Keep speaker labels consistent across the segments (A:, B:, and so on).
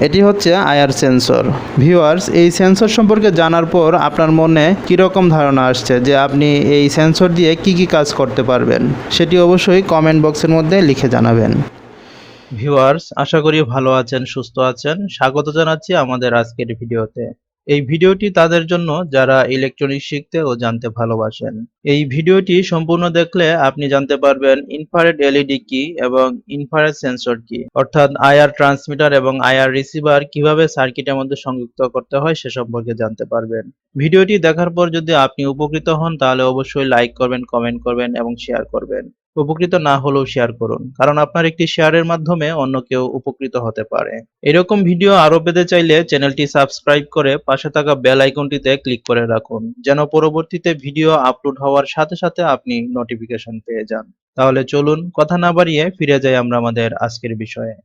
A: এটি হচ্ছে IR sensor. Viewers, এই সেন্সর সম্পর্কে জানার পর আপনার মনে কীরকম ধারণা আসছে যে আপনি এই সেন্সর দিয়ে কি কি কাজ করতে পারবেন, সেটি অবশ্যই কমেন্ট বক্সের মধ্যে লিখে জানাবেন।
B: ভিউয়ার্স, আশা করি ভালো আছেন, সুস্থ আছেন। স্বাগত জানাচ্ছি আমাদের আজকের ভিডিওতে। এই ভিডিওটি তাদের জন্য যারা ইলেকট্রনিক্স শিখতে ও জানতে ভালোবাসেন। এই ভিডিওটি সম্পূর্ণ দেখলে আপনি জানতে পারবেন ইনফ্রারেড এলইডি কি এবং ইনফ্রারেড সেন্সর কি, অর্থাৎ আইআর ট্রান্সমিটার এবং আইআর রিসিভার কিভাবে সার্কিটের মধ্যে সংযুক্ত করতে হয় সে সম্পর্কে জানতে পারবেন। ভিডিওটি দেখার পর যদি আপনি উপকৃত হন তাহলে অবশ্যই লাইক করবেন, কমেন্ট করবেন এবং শেয়ার করবেন। উপকৃত না হলেও শেয়ার করুন, কারণ আপনার একটি শেয়ারের মাধ্যমে অন্য কেউ উপকৃত হতে পারে। এরকম ভিডিও আরো পেতে চাইলে চ্যানেলটি সাবস্ক্রাইব করে পাশে থাকা বেল আইকনটিতে ক্লিক করে রাখুন, যেন পরবর্তীতে ভিডিও আপলোড হওয়ার সাথে সাথে আপনি নোটিফিকেশন পেয়ে যান। তাহলে চলুন কথা না বাড়িয়ে ফিরে যাই আমরা আমাদের আজকের বিষয়ে।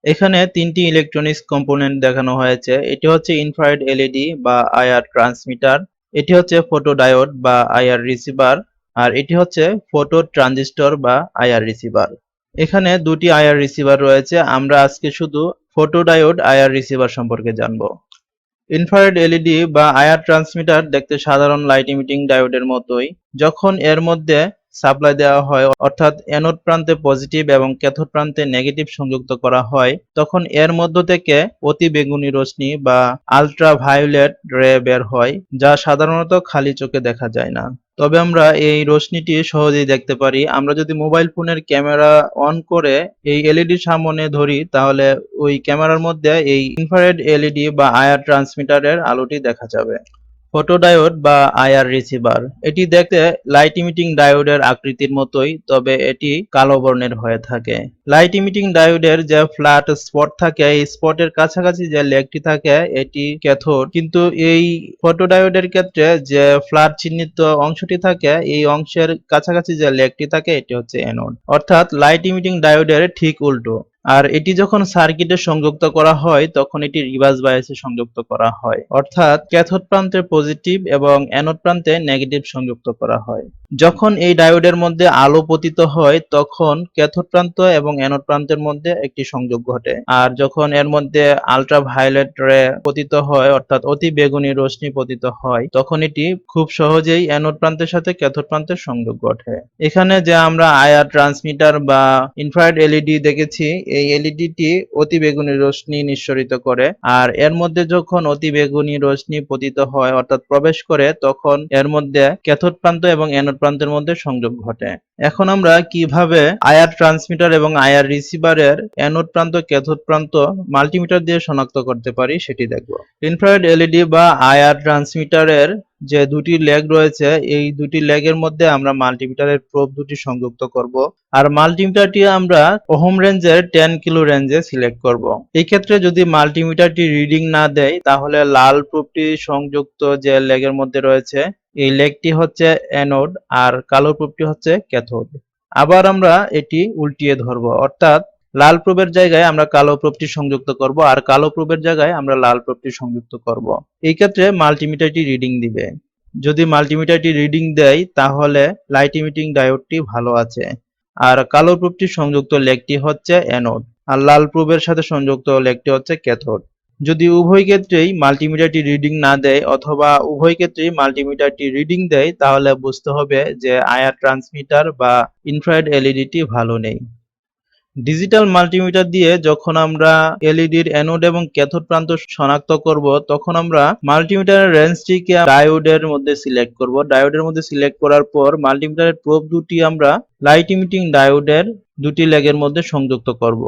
B: এখানে তিনটি ইলেকট্রনিক্স কম্পোনেন্ট দেখানো হয়েছে। এটি হচ্ছে ইনফ্রারেড এলইডি বা আইআর ট্রান্সমিটার, এটি হচ্ছে ফটো ডায়োড বা আইআর রিসিভার, আর এটি হচ্ছে ফটো ট্রানজিস্টর বা আইআর রিসিভার। এখানে দুটি আইআর রিসিভার রয়েছে। আমরা আজকে শুধু ফটো ডায়োড আইআর রিসিভার সম্পর্কে জানব। ইনফ্রারেড এলইডি বা আইআর ট্রান্সমিটার দেখতে সাধারণ লাইট ইমিটিং ডায়োডের মতোই। যখন এর মধ্যে সাপ্লাই দেওয়া হয়, অর্থাৎ অ্যানোড প্রান্তে পজিটিভ এবং ক্যাথোড প্রান্তে নেগেটিভ সংযুক্ত করা হয়, তখন এর মধ্য থেকে অতি বেগুনি রশ্মি বা আল্ট্রাভায়োলেট রে বের হয়, যা সাধারণত খালি চোখে দেখা যায় না। তবে আমরা এই রশ্মিটি সহজেই দেখতে পারি। আমরা যদি মোবাইল ফোনের ক্যামেরা অন করে এই এলইডির সামনে ধরি, তাহলে ওই ক্যামেরার মধ্যে এই ইনফ্রারেড এলইডি বা আইআর ট্রান্সমিটারের আলোটি দেখা যাবে। ফটোডায়োড বা আইআর রিসিভার, এটি দেখতে লাইট ইমিটিং ডায়োডের আকৃতির মতোই, তবে এটি কালো বর্ণের হয়ে থাকে। লাইট ইমিটিং ডায়োডের যে ফ্ল্যাট স্পট থাকে, এই স্পটের কাছাকাছি যে লেগটি থাকে এটি ক্যাথোড, কিন্তু এই ফটোডায়োডের ক্ষেত্রে যে ফ্ল্যাট চিহ্নিত অংশটি থাকে, এই অংশের কাছাকাছি যে লেগটি থাকে এটি হচ্ছে অ্যানোড, অর্থাৎ লাইট ইমিটিং ডায়োডের ঠিক উল্টো। আর এটি যখন সার্কিটে সংযুক্ত করা হয় তখন এটি রিভার্স বায়াসে সংযুক্ত করা হয়, অর্থাৎ ক্যাথোড প্রান্তে পজিটিভ এবং অ্যানোড প্রান্তে নেগেটিভ সংযুক্ত করা হয়। যখন এই ডায়োডের মধ্যে আলো পতিত হয় তখন ক্যাথোড প্রান্ত এবং অ্যানোড প্রান্তের মধ্যে একটি সংযোগ ঘটে, আর যখন এর মধ্যে আল্ট্রাভায়োলেট রে পতিত হয়, অর্থাৎ অতি বেগুনি রশ্মি পতিত হয়, তখন এটি খুব সহজেই অ্যানোড প্রান্তের সাথে ক্যাথোড প্রান্তের সংযোগ ঘটে। এখানে যে আমরা আইআর ট্রান্সমিটার বা ইনফ্রারেড এলইডি দেখেছি, এই এলইডিটি অতি বেগুনি রশ্মি নিঃসরিত করে, আর এর মধ্যে যখন অতি বেগুনি রশ্মি পতিত হয় অর্থাৎ প্রবেশ করে, তখন এর মধ্যে ক্যাথোড প্রান্ত এবং অ্যানোড প্রান্তের মধ্যে সংযোগ ঘটে। এখন আমরা কিভাবে আইআর ট্রান্সমিটার এবং আইআর রিসিভারের অ্যানোড প্রান্ত ক্যাথোড প্রান্ত মাল্টিমিটার দিয়ে শনাক্ত করতে পারি সেটি দেখব। ইনফ্রারেড এলইডি বা আইআর ট্রান্সমিটারের যে দুটি লেগ রয়েছে, এই দুটি লেগের মধ্যে আমরা মাল্টিমিটারের প্রোব দুটি সংযুক্ত করব, আর মাল্টিমিটারটি আমরা ওহম রেঞ্জের 10 কিলো রেঞ্জে সিলেক্ট করব। এই ক্ষেত্রে যদি মাল্টিমিটারটি রিডিং না দেয়, তাহলে লাল প্রোবটি সংযুক্ত যে লেগের মধ্যে রয়েছে এই লেগটি হচ্ছে অ্যানোড আর কালো প্রোবটি হচ্ছে ক্যাথোড। আবার আমরা এটি উল্টিয়ে ধরব, অর্থাৎ লাল প্রোবের জায়গায় আমরা কালো প্রোবটি সংযুক্ত করব আর কালো প্রোবের জায়গায় আমরা লাল প্রোবটি সংযুক্ত করব। এই ক্ষেত্রে মাল্টিমিটারটি রিডিং দিবে। যদি মাল্টিমিটারটি রিডিং দেয় তাহলে লাইট ইমিটিং ডায়োডটি ভালো আছে, আর কালো প্রোবটি সংযুক্ত লেগটি হচ্ছে অ্যানোড আর লাল প্রোবের সাথে সংযুক্ত লেগটি হচ্ছে ক্যাথোড। যদি উভয় ক্ষেত্রেই মাল্টিমিটারটি রিডিং না দেয় অথবা উভয় ক্ষেত্রেই মাল্টিমিটারটি রিডিং দেয়, তাহলে বুঝতে হবে যে আইআর ট্রান্সমিটার বা ইনফ্রারেড এলইডিটি ভালো নেই। ডিজিটাল মাল্টিমিটার দিয়ে যখন আমরা এলইডির অ্যানোড এবং ক্যাথোড প্রান্ত শনাক্ত করব, তখন আমরা মাল্টিমিটারের রেঞ্জটিকে ডায়োডের মধ্যে সিলেক্ট করব। ডায়োডের মধ্যে সিলেক্ট করার পর মাল্টিমিটারের প্রোব দুটি আমরা লাইট ইমিটিং ডায়োডের দুটি লেগের মধ্যে সংযুক্ত করব।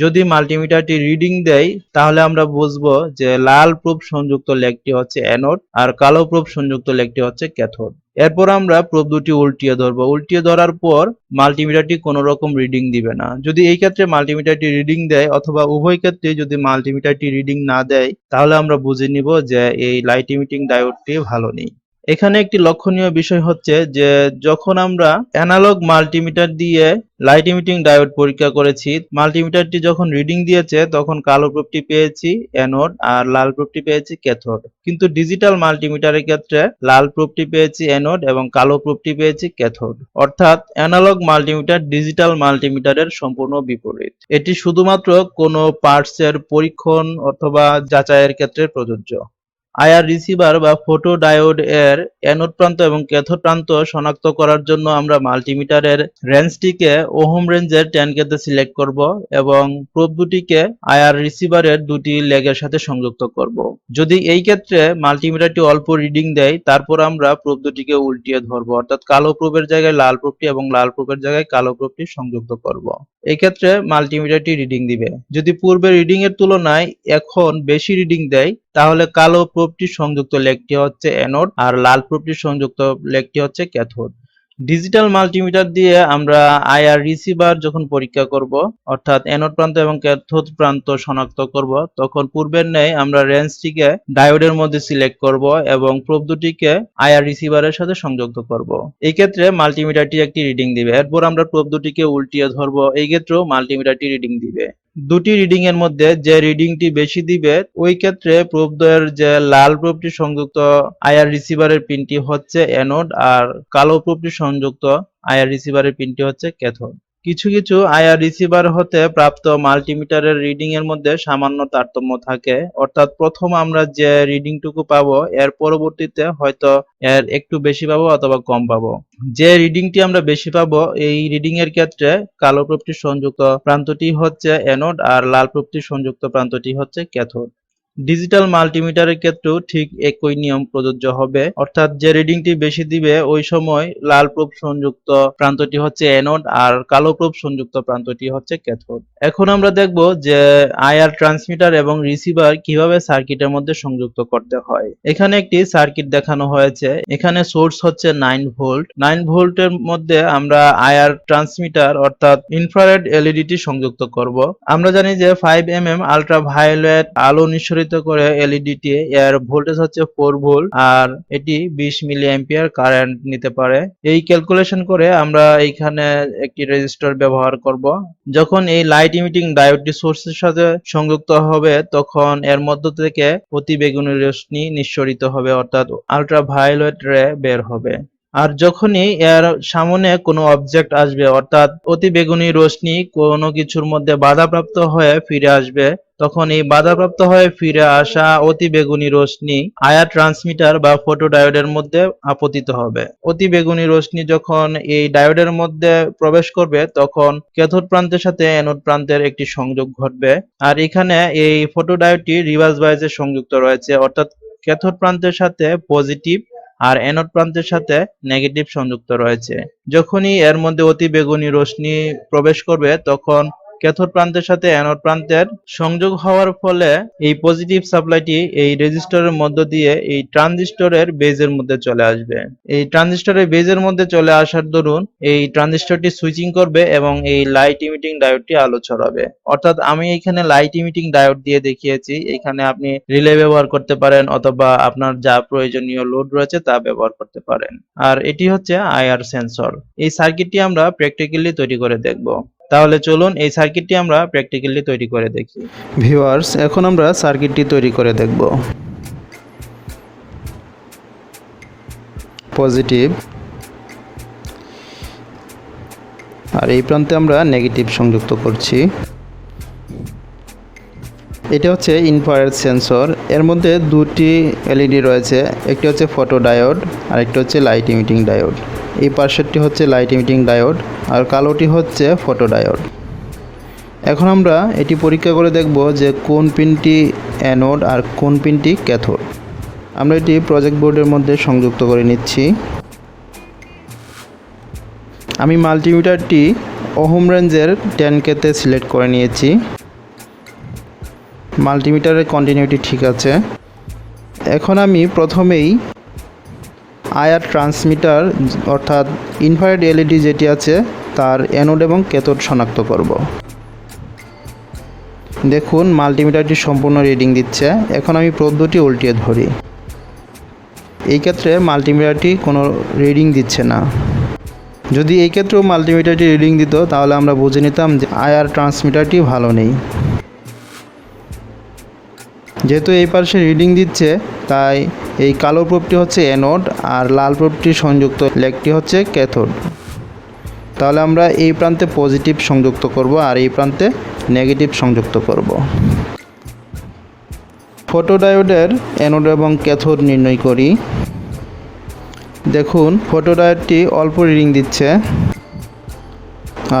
B: যদি মাল্টিমিটারটি রিডিং দেয় তাহলে আমরা বুঝবো যে লাল প্রোব সংযুক্ত লেগটি হচ্ছে অ্যানোড আর কালো প্রোব সংযুক্ত লেগটি হচ্ছে ক্যাথোড। এরপর আমরা প্রোব দুটি উল্টিয়ে ধরবো। উল্টিয়ে ধরার পর মাল্টিমিটারটি কোনো রকম রিডিং দিবে না। যদি এই ক্ষেত্রে মাল্টিমিটারটি রিডিং দেয় অথবা উভয় ক্ষেত্রে যদি মাল্টিমিটারটি রিডিং না দেয়, তাহলে আমরা বুঝে নিব যে এই লাইট ইমিটিং ডায়োডটি ভালো নেই। এখানে একটি লক্ষণীয় বিষয় হচ্ছে যে যখন আমরা অ্যানালগ মাল্টিমিটার দিয়ে লাইট ইমিটিং ডায়োড পরীক্ষা করেছি, মাল্টিমিটারটি যখন রিডিং দিয়েছে তখন কালো প্রোবটি পেয়েছি অ্যানোড আর লাল প্রোবটি পেয়েছি ক্যাথোড। কিন্তু ডিজিটাল মাল্টিমিটারের ক্ষেত্রে লাল প্রোবটি পেয়েছি অ্যানোড এবং কালো প্রোবটি পেয়েছি ক্যাথোড। অর্থাৎ অ্যানালগ মাল্টিমিটার ডিজিটাল মাল্টিমিটারের সম্পূর্ণ বিপরীত। এটি শুধুমাত্র কোনো পার্টসের পরীক্ষণ অথবা যাচাইয়ের ক্ষেত্রে প্রযোজ্য। আইআর রিসিভার বা ফটো ডায়োড এর অ্যানোড প্রান্ত এবং ক্যাথোড প্রান্ত শনাক্ত করার জন্য আমরা মাল্টিমিটারের রেঞ্জটিকে ওহম রেঞ্জের 10K তে সিলেক্ট করব এবং প্রোব দুটিকে আইআর রিসিভারের দুটি লেগের সাথে সংযুক্ত করব। যদি এই ক্ষেত্রে মাল্টিমিটারটি অল্প রিডিং দেয়, তারপর আমরা প্রোব দুটিকে উল্টিয়ে ধরব, অর্থাৎ কালো প্রোবের জায়গায় লাল প্রোবটি এবং লাল প্রোবের জায়গায় কালো প্রোবটি সংযুক্ত করব। এই ক্ষেত্রে মাল্টিমিটারটি রিডিং দিবে। যদি পূর্বের রিডিং এর তুলনায় এখন বেশি রিডিং দেয়, তাহলে কালো প্রোবটি সংযুক্ত লেগটি হচ্ছে অ্যানোড আর লাল প্রোবটি সংযুক্ত লেগটি হচ্ছে ক্যাথোড। ডিজিটাল মাল্টিমিটার দিয়ে আমরা আইআর রিসিভার যখন পরীক্ষা করব, অর্থাৎ অ্যানোড প্রান্ত এবং ক্যাথোড প্রান্ত শনাক্ত করব, তখন পূর্বের ন্যায় আমরা রেঞ্জটিকে ডায়োডের মধ্যে সিলেক্ট করব এবং প্রোব দুটিকে আইআর রিসিভারের সাথে সংযুক্ত করব। এই ক্ষেত্রে মাল্টিমিটারটি একটি রিডিং দিবে। এরপর আমরা প্রোব দুটিকে উল্টিয়ে ধরব, এই ক্ষেত্রেও মাল্টিমিটারটি রিডিং দিবে। দুটি রিডিং এর মধ্যে যে রিডিংটি বেশি দিবে ওই ক্ষেত্রে প্রোব দ্বয়ের যে লাল প্রোবটি সংযুক্ত আইআর রিসিভারের পিনটি হচ্ছে অ্যানোড আর কালো প্রোবটি সংযুক্ত আইআর রিসিভারের পিনটি হচ্ছে ক্যাথোড। কিছু কিছু আইআর রিসিভার হতে প্রাপ্ত মাল্টিমিটারের রিডিং এর মধ্যে সামান্য তারতম্য থাকে, অর্থাৎ প্রথম আমরা যে রিডিংটুকু পাবো এর পরবর্তীতে হয়তো এর একটু বেশি পাবো অথবা কম পাবো। যে রিডিংটি আমরা বেশি পাবো এই রিডিং এর ক্ষেত্রে কালো প্রোবটি সংযুক্ত প্রান্তটি হচ্ছে অ্যানোড আর লাল প্রোবটি সংযুক্ত প্রান্তটি হচ্ছে ক্যাথোড। ডিজিটাল মাল্টিমিটারের ক্ষেত্রেও ঠিক একই নিয়ম প্রযোজ্য হবে, অর্থাৎ যে রিডিংটি বেশি দিবে ওই সময় লাল প্রোব সংযুক্ত প্রান্তটি হচ্ছে অ্যানোড আর কালো প্রোব সংযুক্ত প্রান্তটি হচ্ছে ক্যাথোড। এখন আমরা দেখব যে আইআর ট্রান্সমিটার এবং রিসিভার কিভাবে সার্কিটের মধ্যে সংযুক্ত করতে হয়। এখানে একটি সার্কিট দেখানো হয়েছে। এখানে সোর্স হচ্ছে 9 ভোল্ট। 9 ভোল্টের মধ্যে আমরা আইআর ট্রান্সমিটার অর্থাৎ ইনফ্রারেড এলইডিটি সংযুক্ত করব। আমরা জানি যে 5 mm আল্ট্রাভায়োলেট আলো নিঃসরিত করে এলইডিটি এর ভোল্টেজ হচ্ছে 4 ভোল্ট আর এটি 20 মিলি অ্যাম্পিয়ার কারেন্ট নিতে পারে। এই ক্যালকুলেশন করে আমরা এইখানে একটি রেজিস্টর ব্যবহার করব। যখন এই লাইট ইমিটিং ডায়োডটি সোর্সের সাথে সংযুক্ত হবে তখন এর মধ্য থেকে অতিবেগুনি রশ্মি নিঃসরিত হবে, অর্থাৎ আল্ট্রাভায়োলেট রে বের হবে। আর যখনই এর সামনে কোনো অবজেক্ট আসবে, অর্থাৎ অতিবেগুনি রশ্মি কোনো কিছুর মধ্যে বাধাপ্রাপ্ত হয়ে ফিরে আসবে, তখন এই বাধাপ্রাপ্ত হয়ে ফিরে আসা অতিবেগুনি রশ্মি আইআর ট্রান্সমিটার বা ফটোডায়োডের মধ্যে আপতিত হবে। অতিবেগুনি রশ্মি যখন এই ডায়োডের মধ্যে প্রবেশ করবে তখন ক্যাথোড প্রান্তের সাথে অ্যানোড প্রান্তের একটি সংযোগ ঘটবে। আর এখানে এই ফটোডায়োডটি রিভার্স বায়াসে সংযুক্ত রয়েছে, অর্থাৎ ক্যাথোড প্রান্তের সাথে পজিটিভ আর অ্যানোড প্রান্তের সাথে নেগেটিভ সংযুক্ত রয়েছে। যখনই এর মধ্যে অতিবেগুনি রশ্মি প্রবেশ করবে তখন ক্যাথোড প্রান্তের সাথে অ্যানোড প্রান্তের সংযোগ হওয়ার ফলে এই পজিটিভ সাপ্লাইটি এই রেজিস্টরের মধ্য দিয়ে এই ট্রানজিস্টরের বেজের মধ্যে চলে আসবে। এই ট্রানজিস্টরের বেজের মধ্যে চলে আসার দরুন এই ট্রানজিস্টরটি সুইচিং করবে এবং এই লাইট ইমিটিং ডায়োডটি আলো ছড়াবে। অর্থাৎ আমি এখানে লাইট ইমিটিং ডায়োড দিয়ে দেখিয়েছি, এখানে আপনি রিলে ব্যবহার করতে পারেন অথবা আপনার যা প্রয়োজনীয় লোড রয়েছে তা ব্যবহার করতে পারেন। আর এটি হচ্ছে আইআর সেন্সর। এই সার্কিটটি আমরা প্র্যাকটিক্যালি তৈরি করে দেখব। তাহলে চলুন এই সার্কিটটি আমরা প্র্যাকটিক্যালি তৈরি করে দেখি।
A: ভিউয়ার্স, এখন আমরা সার্কিটটি তৈরি করে দেখব। পজিটিভ আর এই প্রান্তে আমরা নেগেটিভ সংযুক্ত করছি। এটা হচ্ছে ইনফ্রারেড সেন্সর। এর মধ্যে দুটি এলইডি রয়েছে, একটি হচ্ছে ফটো ডায়োড আর একটি হচ্ছে লাইট ইমিটিং ডায়োড। এই পাশেরটি হচ্ছে লাইট ইমিটিং ডায়োড আর কালোটি হচ্ছে ফটো ডায়োড। এখন আমরা এটি পরীক্ষা করে দেখব যে কোন পিনটি অ্যানোড আর কোন পিনটি ক্যাথোড। আমরা এটি প্রজেক্ট বোর্ডের মধ্যে সংযুক্ত করে নিচ্ছি। আমি মাল্টিমিটারটি ওহম রেঞ্জের 10K তে সিলেক্ট করে নিয়েছি। মাল্টিমিটারের কন্টিনিউটি ঠিক আছে। এখন আমি প্রথমেই আইআর ট্রান্সমিটার অর্থাৎ ইনফ্রারেড এলইডি যেটি আছে তার অ্যানোড এবং ক্যাথোড শনাক্ত করব। দেখুন মাল্টিমিটারটি সম্পূর্ণ রিডিং দিচ্ছে। এখন আমি প্রোব দুটি উল্টিয়ে ধরি। এই ক্ষেত্রে মাল্টিমিটারটি কোনো রিডিং দিচ্ছে না। যদি এই ক্ষেত্রেও মাল্টিমিটারটি রিডিং দিত তাহলে আমরা বুঝে নিতাম যে আইআর ট্রান্সমিটারটি ভালো নেই। যেহেতু এই পাশে রিডিং দিচ্ছে তাই এই কালো প্রোবটি হচ্ছে অ্যানোড আর লাল প্রোবটি সংযুক্ত লেগটি হচ্ছে ক্যাথোড। তাহলে আমরা এই প্রান্তে পজিটিভ সংযুক্ত করব আর এই প্রান্তে নেগেটিভ সংযুক্ত করব। ফটোডায়োডের অ্যানোড এবং ক্যাথোড নির্ণয় করি। দেখুন ফটোডায়োডটি অল্প রিডিং দিচ্ছে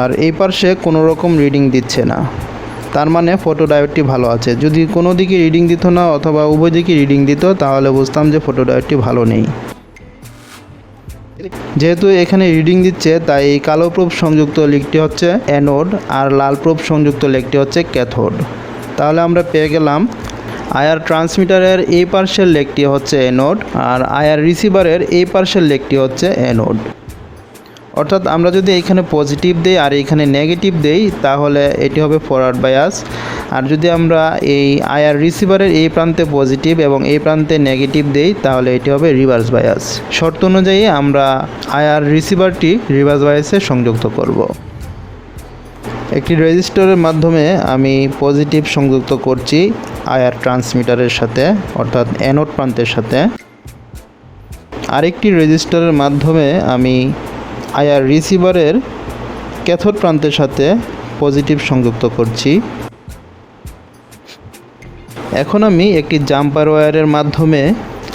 A: আর এই পাশে কোনো রকম রিডিং দিচ্ছে না, তার মানে ফটোডায়োডটি ভালো আছে। যদি কোনো দিকে রিডিং দিত না অথবা উভয় দিকে রিডিং দিত তাহলে বুঝতাম যে ফটোডায়োডটি ভালো নেই। যেহেতু এখানে রিডিং দিচ্ছে তাই এই কালো প্রোব সংযুক্ত লেগটি হচ্ছে অ্যানোড আর লাল প্রোব সংযুক্ত লেগটি হচ্ছে ক্যাথোড। তাহলে আমরা পেয়ে গেলাম আইআর ট্রান্সমিটারের এই পার্শ্বের লেগটি হচ্ছে অ্যানোড আর আইআর রিসিভারের এই পার্শ্বের লেগটি হচ্ছে অ্যানোড। অর্থাৎ আমরা যদি এখানে পজিটিভ দেই আর এখানে নেগেটিভ দেই তাহলে এটি হবে ফরওয়ার্ড বায়াস, আর যদি আমরা এই আইআর রিসিভারের এই প্রান্তে পজিটিভ এবং এই প্রান্তে নেগেটিভ দেই তাহলে এটি হবে রিভার্স বায়াস। শর্ত অনুযায়ী আমরা আইআর রিসিভারটি রিভার্স বায়াসে সংযুক্ত করব। একটি রেজিস্টরের মাধ্যমে আমি পজিটিভ সংযুক্ত করছি আইআর ট্রান্সমিটারের সাথে অর্থাৎ অ্যানোড প্রান্তের সাথে। আরেকটি রেজিস্টরের মাধ্যমে আমি আইআর রিসিভারের ক্যাথোড প্রান্তের সাথে পজিটিভ সংযুক্ত করছি। এখন আমি একটি জাম্পার ওয়্যারের মাধ্যমে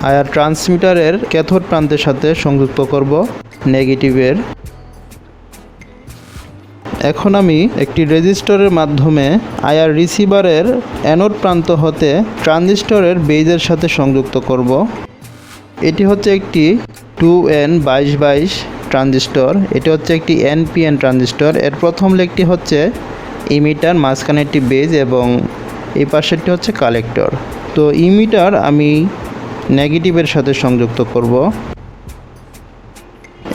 A: আইআর ট্রান্সমিটারের ক্যাথোড প্রান্তের সাথে সংযুক্ত করব নেগেটিভের। এখন আমি একটি রেজিস্টরের মাধ্যমে আইআর রিসিভারের অ্যানোড প্রান্ত হতে ট্রানজিস্টরের বেজের সাথে সংযুক্ত করব। এটি হচ্ছে একটি 2N22 ট্রানজিস্টর। এটি হচ্ছে একটি NPN ট্রানজিস্টর। এর প্রথম লেগটি হচ্ছে ইমিটার, মাঝখানে একটি বেজ এবং এই পাশেরটি হচ্ছে কালেক্টর। তো ইমিটার আমি নেগেটিভের সাথে সংযুক্ত করব।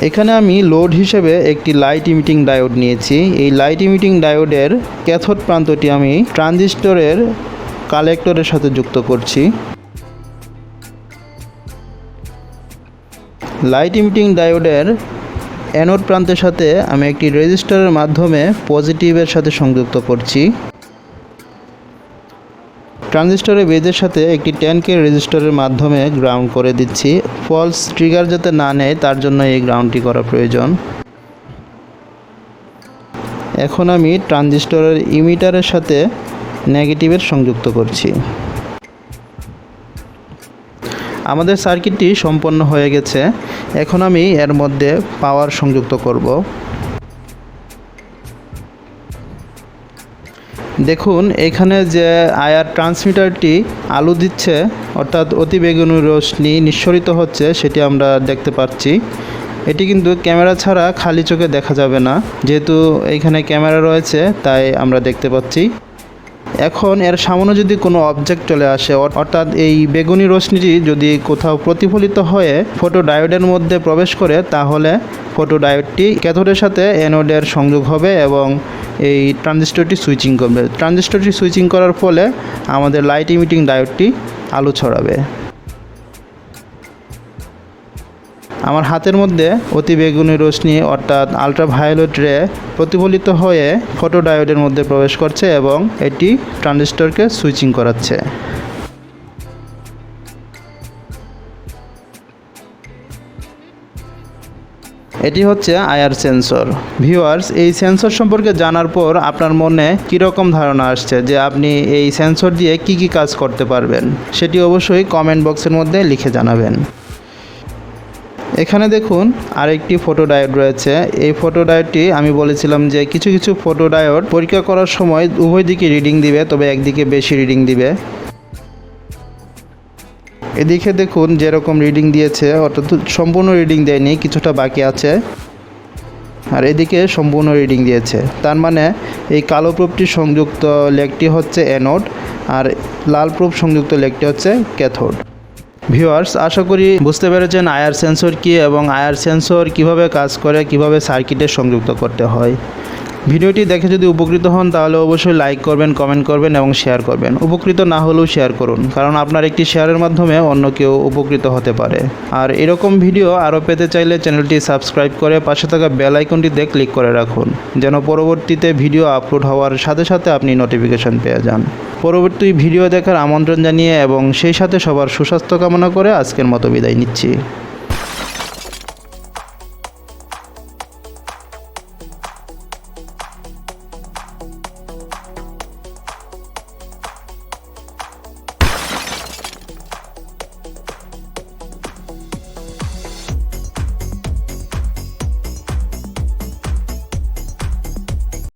A: এখানে আমি লোড হিসেবে একটি লাইট ইমিটিং ডায়োড নিয়েছি। এই লাইট ইমিটিং ডায়োডের ক্যাথোড প্রান্তটি আমি ট্রানজিস্টরের কালেক্টরের সাথে যুক্ত করছি। লাইট ইমিটিং ডায়োডের অ্যানোড প্রান্তের সাথে আমি একটি রেজিস্টরের মাধ্যমে পজিটিভের সাথে সংযুক্ত করছি। ট্রানজিস্টরের বেজের সাথে একটি 10K রেজিস্টরের মাধ্যমে গ্রাউন্ড করে দিচ্ছি। ফলস ট্রিগার যাতে না নেয় তার জন্য এই গ্রাউন্ডটি করা প্রয়োজন। এখন আমি ট্রানজিস্টরের ইমিটারের সাথে নেগেটিভের সংযুক্ত করছি। আমাদের সার্কিটটি সম্পন্ন হয়ে গেছে। এখন আমি এর মধ্যে পাওয়ার সংযুক্ত করব। দেখুন এখানে যে আইআর ট্রান্সমিটারটি আলো দিচ্ছে অর্থাৎ অতিবেগুনি রশ্মি নিঃসরিত হচ্ছে সেটি আমরা দেখতে পাচ্ছি। এটি কিন্তু ক্যামেরা ছাড়া খালি চোখে দেখা যাবে না, যেহেতু এইখানে ক্যামেরা রয়েছে তাই আমরা দেখতে পাচ্ছি। এখন এর সামনে যদি কোনো অবজেক্ট চলে আসে অর্থাৎ এই বেগুনি রশ্মিটি যদি কোথাও প্রতিফলিত হয়ে ফটোডায়োডের মধ্যে প্রবেশ করে তাহলে ফটোডায়োডটি ক্যাথোডের সাথে অ্যানোডের সংযোগ হবে এবং এই ট্রানজিস্টরটি সুইচিং করবে। ট্রানজিস্টরটি সুইচিং করার ফলে আমাদের লাইট ইমিটিং ডায়োডটি আলো ছড়াবে। আমার হাতের মধ্যে অতিবেগুনি রশ্মি অর্থাৎ আল্ট্রাভায়োলেট রে প্রতিফলিত হয়ে ফটোডায়োডের মধ্যে প্রবেশ করছে এবং এটি ট্রানজিস্টরকে সুইচিং করাচ্ছে। এটি হচ্ছে আইআর সেন্সর। ভিউয়ার্স, এই সেন্সর সম্পর্কে জানার পর আপনার মনে কীরকম ধারণা আসছে যে আপনি এই সেন্সর দিয়ে কি কি কাজ করতে পারবেন সেটি অবশ্যই কমেন্ট বক্সের মধ্যে লিখে জানাবেন। এখানে দেখুন আরেকটি ফটোডায়োড রয়েছে। এই ফটোডায়োডটি আমি বলেছিলাম যে কিছু কিছু ফটোডায়োড পরীক্ষা করার সময় উভয় দিকে রিডিং দিবে, তবে একদিকে বেশি রিডিং দিবে। এদিকে দেখুন যেরকম রিডিং দিয়েছে অর্থাৎ সম্পূর্ণ রিডিং দেয়নি, কিছুটা বাকি আছে, আর এদিকে সম্পূর্ণ রিডিং দিয়েছে। তার মানে এই কালো প্রোবটি সংযুক্ত লেগটি হচ্ছে অ্যানোড আর লাল প্রোব সংযুক্ত লেগটি হচ্ছে ক্যাথোড। ভিউয়ার্স, আশা করি বুঝতে পেরেছেন আইআর সেন্সর কী এবং আইআর সেন্সর কিভাবে কাজ করে, কিভাবে সার্কিটে সংযুক্ত করতে হয়। ভিডিওটি দেখে যদি উপকৃত হন তাহলে অবশ্যই লাইক করবেন, কমেন্ট করবেন এবং শেয়ার করবেন। উপকৃত না হলেও শেয়ার করুন, কারণ আপনার একটি শেয়ারের মাধ্যমে অন্য কেউ উপকৃত হতে পারে। আর এরকম ভিডিও আরও পেতে চাইলে চ্যানেলটি সাবস্ক্রাইব করে পাশে থাকা বেল আইকনটিতে ক্লিক করে রাখুন, যেন পরবর্তীতে ভিডিও আপলোড হওয়ার সাথে সাথে আপনি নোটিফিকেশন পেয়ে যান। পরবর্তী ভিডিও দেখার আমন্ত্রণ জানিয়ে এবং সেই সাথে সবার সুস্বাস্থ্য কামনা করে আজকের মতো বিদায় নিচ্ছি।